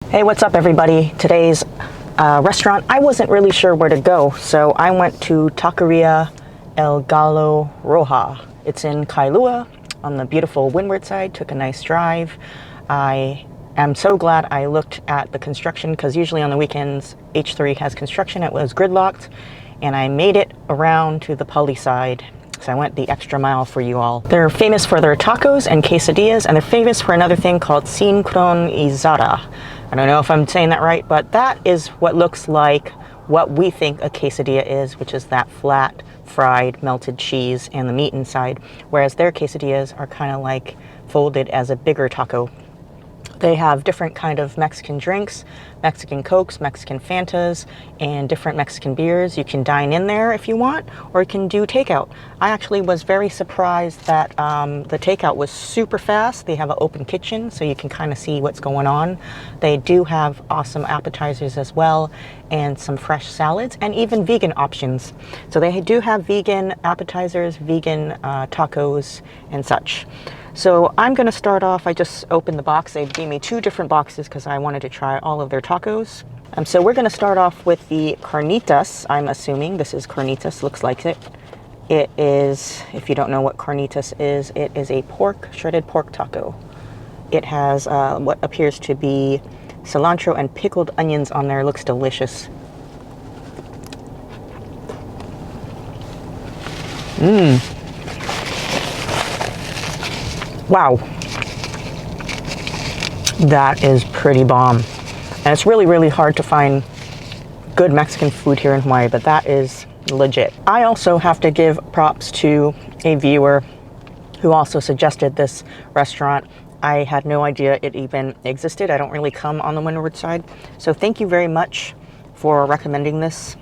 Hey, what's up everybody? Today's restaurant, I wasn't really sure where to go, so I went to Taqueria El Gallo Roja. It's in Kailua on the beautiful windward side. Took a nice drive. I am so glad I looked at the construction because usually on the weekends H3 has construction. It was gridlocked and I made it around to the Pali side. So I went the extra mile for you all. They're famous for their tacos and quesadillas, and they're famous for another thing called sincronizada. I don't know if I'm saying that right, but that is what looks like what we think a quesadilla is, which is that flat, fried, melted cheese and the meat inside, whereas their quesadillas are kind of like folded as a bigger taco. They have different kind of Mexican drinks, Mexican Cokes, Mexican Fantas, and different Mexican beers. You can dine in there if you want, or you can do takeout. I actually was very surprised that the takeout was super fast. They have an open kitchen, so you can kind of see what's going on. They do have awesome appetizers as well, and some fresh salads, and even vegan options. So they do have vegan appetizers, vegan tacos, and such. So I'm going to start off, I just opened the box. They gave me 2 different boxes because I wanted to try all of their tacos. So we're going to start off with the Carnitas. I'm assuming this is Carnitas, looks like it. It is, if you don't know what Carnitas is, it is a shredded pork taco. It has what appears to be cilantro and pickled onions on there. It looks delicious. Wow, that is pretty bomb. And it's really, really hard to find good Mexican food here in Hawaii, but that is legit. I also have to give props to a viewer who also suggested this restaurant. I had no idea it even existed. I don't really come on the windward side. So thank you very much for recommending this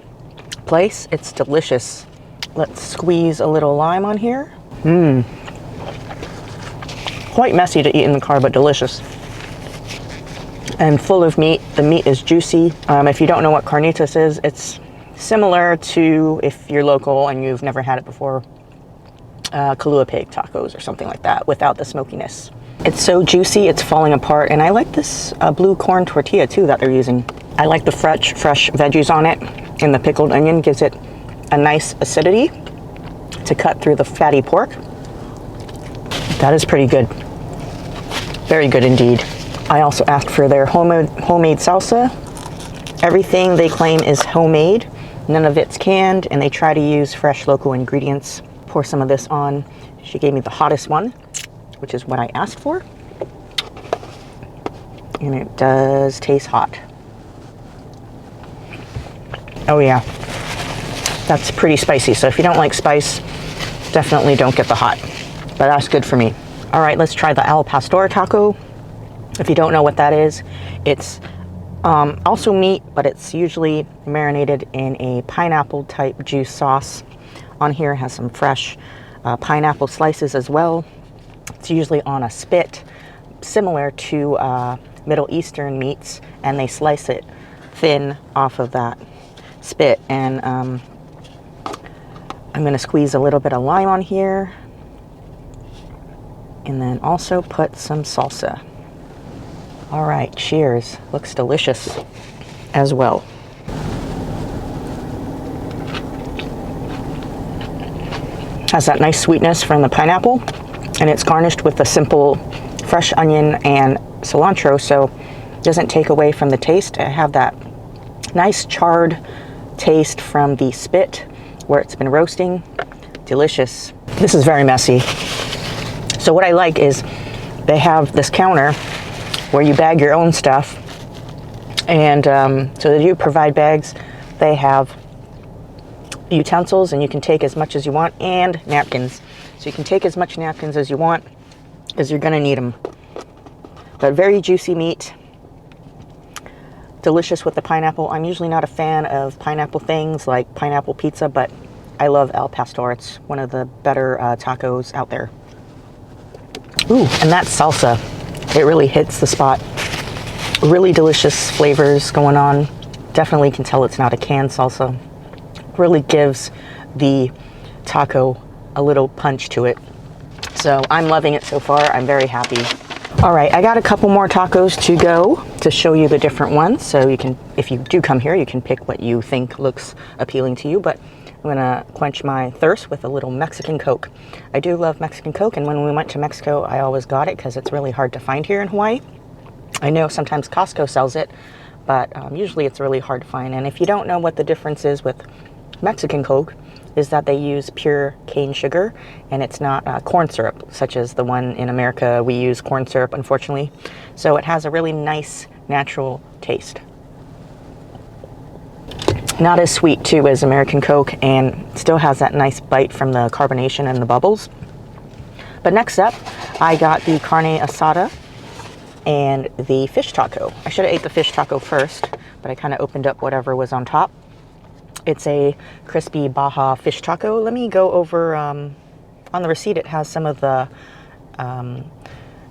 place. It's delicious. Let's squeeze a little lime on here. Quite messy to eat in the car, but delicious. And full of meat. The meat is juicy. If you don't know what Carnitas is, it's similar to, if you're local and you've never had it before, Kailua pig tacos or something like that without the smokiness. It's so juicy, it's falling apart. And I like this blue corn tortilla too that they're using. I like the fresh veggies on it, and the pickled onion gives it a nice acidity to cut through the fatty pork. That is pretty good. Very good indeed. I also asked for their homemade salsa. Everything they claim is homemade. None of it's canned, and they try to use fresh local ingredients. Pour some of this on. She gave me the hottest one, which is what I asked for. And it does taste hot. Oh yeah, that's pretty spicy. So if you don't like spice, definitely don't get the hot. But that's good for me. All right, let's try the al pastor taco. If you don't know what that is, it's also meat, but it's usually marinated in a pineapple type juice sauce. On here it has some fresh pineapple slices as well. It's usually on a spit, similar to Middle Eastern meats, and they slice it thin off of that spit. And I'm gonna squeeze a little bit of lime on here, and then also put some salsa. All right, cheers. Looks delicious as well. Has that nice sweetness from the pineapple, and it's garnished with a simple fresh onion and cilantro, so it doesn't take away from the taste. I have that nice charred taste from the spit where it's been roasting. Delicious. This is very messy. So what I like is they have this counter where you bag your own stuff, and so they do provide bags. They have utensils, and you can take as much as you want, and napkins. So you can take as much napkins as you want, because you're gonna need them. But very juicy meat. Delicious with the pineapple. I'm usually not a fan of pineapple things like pineapple pizza, but I love al pastor. It's one of the better tacos out there. Ooh, and that salsa, it really hits the spot. Really delicious flavors going on. Definitely can tell it's not a canned salsa. Really gives the taco a little punch to it. So I'm loving it so far. I'm very happy. All right, I got a couple more tacos to go to show you the different ones. So you can, if you do come here, you can pick what you think looks appealing to you. But I'm gonna quench my thirst with a little Mexican Coke. I do love Mexican Coke, and when we went to Mexico, I always got it because it's really hard to find here in Hawaii. I know sometimes Costco sells it, but usually it's really hard to find. And if you don't know what the difference is with Mexican Coke, is that they use pure cane sugar, and it's not corn syrup, such as the one in America. We use corn syrup, unfortunately. So it has a really nice, natural taste. Not as sweet, too, as American Coke, and still has that nice bite from the carbonation and the bubbles. But next up, I got the Carne Asada and the fish taco. I should have ate the fish taco first, but I kind of opened up whatever was on top. It's a crispy Baja fish taco. Let me go over, on the receipt it has some of the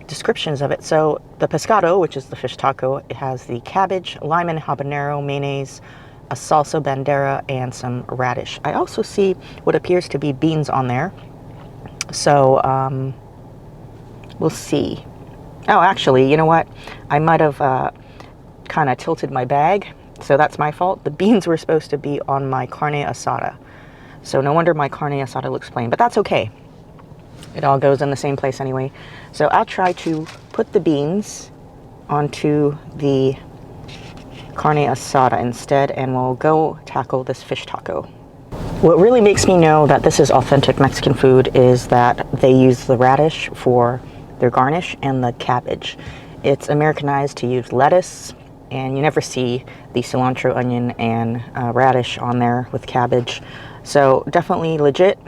descriptions of it. So the pescado, which is the fish taco, it has the cabbage, lime and habanero, mayonnaise, a salsa bandera, and some radish. I also see what appears to be beans on there. So we'll see. Oh, actually, you know what? I might have kind of tilted my bag. So that's my fault. The beans were supposed to be on my carne asada. So no wonder my carne asada looks plain, but that's okay. It all goes in the same place anyway. So I'll try to put the beans onto the carne asada instead, and we'll go tackle this fish taco. What really makes me know that this is authentic Mexican food is that they use the radish for their garnish and the cabbage. It's Americanized to use lettuce, and you never see the cilantro, onion, and radish on there with cabbage. So definitely legit.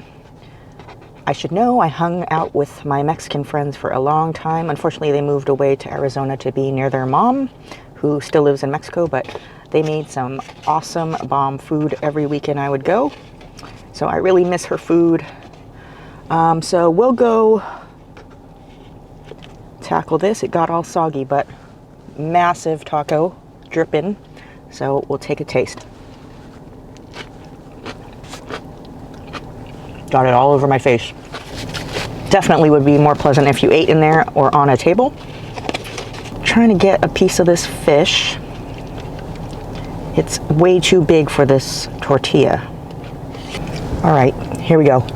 I should know I hung out with my Mexican friends for a long time. Unfortunately, they moved away to Arizona to be near their mom, who still lives in Mexico, but they made some awesome bomb food every weekend I would go. So I really miss her food. So we'll go tackle this. It got all soggy, but massive taco dripping, so we'll take a taste. Got it all over my face. Definitely would be more pleasant if you ate in there or on a table. Trying to get a piece of this fish. It's way too big for this tortilla. All right, here we go.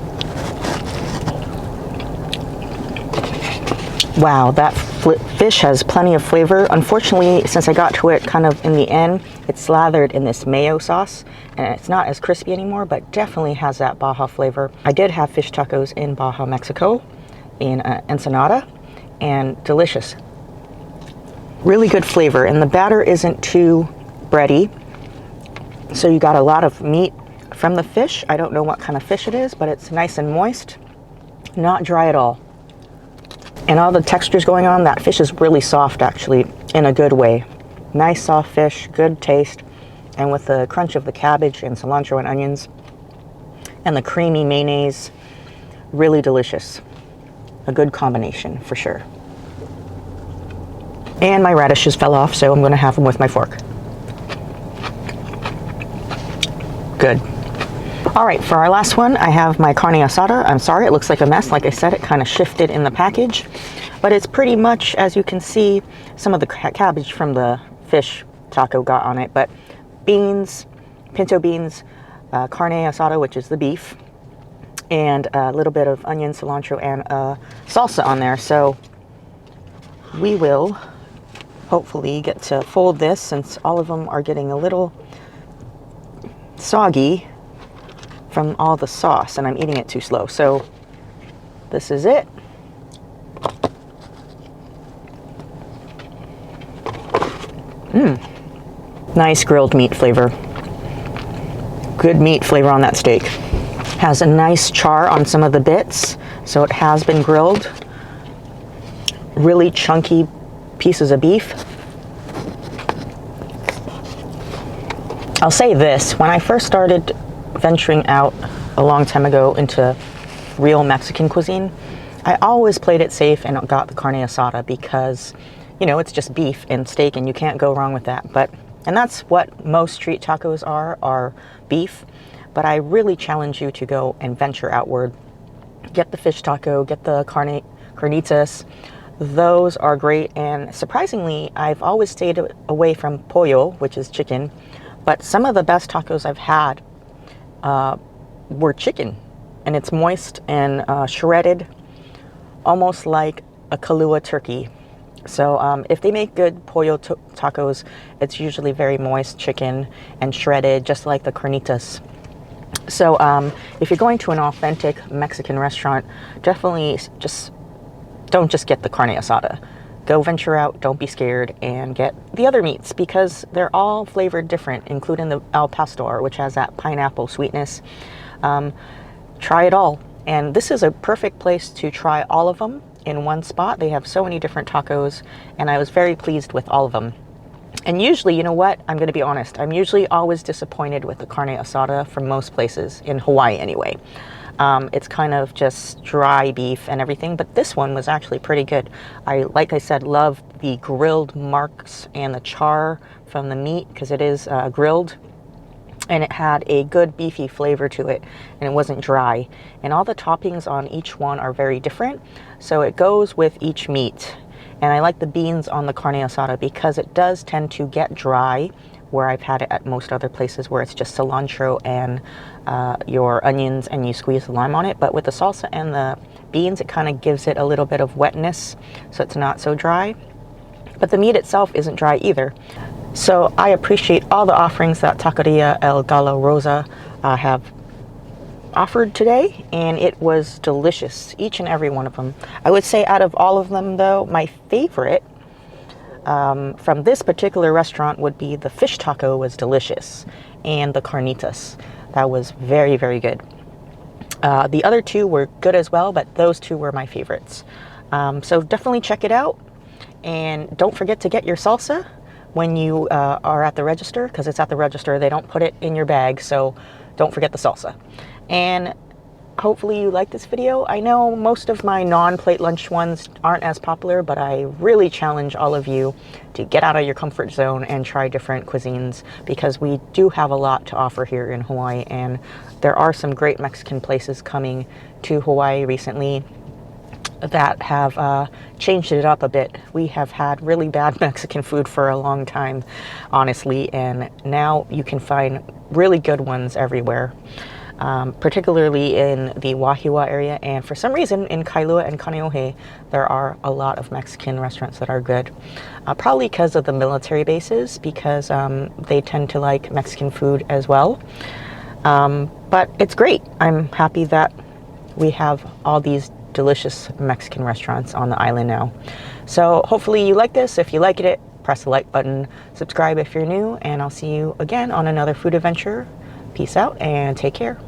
Wow, that fish has plenty of flavor. Unfortunately, since I got to it kind of in the end, it's slathered in this mayo sauce, and it's not as crispy anymore, but definitely has that Baja flavor. I did have fish tacos in Baja, Mexico, in Ensenada, and delicious. Really good flavor, and the batter isn't too bready, so you got a lot of meat from the fish. I don't know what kind of fish it is, but it's nice and moist, not dry at all. And all the textures going on, that fish is really soft actually, in a good way. Nice soft fish, good taste, and with the crunch of the cabbage and cilantro and onions, and the creamy mayonnaise, really delicious. A good combination for sure. And my radishes fell off, so I'm gonna have them with my fork. Good. All right, for our last one, I have my carne asada. I'm sorry, it looks like a mess. Like I said, it kind of shifted in the package, but it's pretty much, as you can see, some of the cabbage from the fish taco got on it, but beans, pinto beans, carne asada, which is the beef, and a little bit of onion, cilantro, and salsa on there. So we will hopefully get to fold this, since all of them are getting a little soggy from all the sauce, and I'm eating it too slow. So this is it. Nice grilled meat flavor. Good meat flavor on that steak. Has a nice char on some of the bits, so it has been grilled. Really chunky pieces of beef. I'll say this, when I first started venturing out a long time ago into real Mexican cuisine, I always played it safe and got the carne asada because, you know, it's just beef and steak and you can't go wrong with that. And that's what most street tacos are beef. But I really challenge you to go and venture outward. Get the fish taco, get the carnitas, Those are great, and surprisingly, I've always stayed away from pollo, which is chicken, but some of the best tacos I've had were chicken, and it's moist and shredded, almost like a Kailua turkey. So if they make good pollo tacos, it's usually very moist chicken and shredded, just like the Carnitas. So if you're going to an authentic Mexican restaurant, definitely don't just get the carne asada. Go venture out, don't be scared, and get the other meats because they're all flavored different, including the al pastor, which has that pineapple sweetness. Try it all. And this is a perfect place to try all of them in one spot. They have so many different tacos, and I was very pleased with all of them. And usually, you know what? I'm going to be honest. I'm usually always disappointed with the carne asada from most places, in Hawaii anyway. It's kind of just dry beef and everything, but this one was actually pretty good. Like I said, love the grilled marks and the char from the meat because it is grilled, and it had a good beefy flavor to it, and it wasn't dry. And all the toppings on each one are very different, so it goes with each meat. And I like the beans on the carne asada because it does tend to get dry, where I've had it at most other places where it's just cilantro and your onions and you squeeze the lime on it. But with the salsa and the beans, it kind of gives it a little bit of wetness, so it's not so dry. But the meat itself isn't dry either. So I appreciate all the offerings that Taqueria El Gallo Rosa have offered today, and it was delicious, each and every one of them. I would say out of all of them though, my favorite from this particular restaurant would be the fish taco was delicious, and the carnitas. That was very, very good. The other two were good as well, but those two were my favorites. So definitely check it out, and don't forget to get your salsa when you are at the register, because it's at the register. They don't put it in your bag, so don't forget the salsa. And hopefully you like this video. I know most of my non-plate lunch ones aren't as popular, but I really challenge all of you to get out of your comfort zone and try different cuisines, because we do have a lot to offer here in Hawaii, and there are some great Mexican places coming to Hawaii recently that have changed it up a bit. We have had really bad Mexican food for a long time, honestly, and now you can find really good ones everywhere. Particularly in the Wahiawa area, and for some reason in Kailua and Kaneohe there are a lot of Mexican restaurants that are good, probably because of the military bases, because they tend to like Mexican food as well, but it's great. I'm happy that we have all these delicious Mexican restaurants on the island now. So hopefully you like this. If you liked it, press the like button, subscribe if you're new, and I'll see you again on another food adventure. Peace out and take care.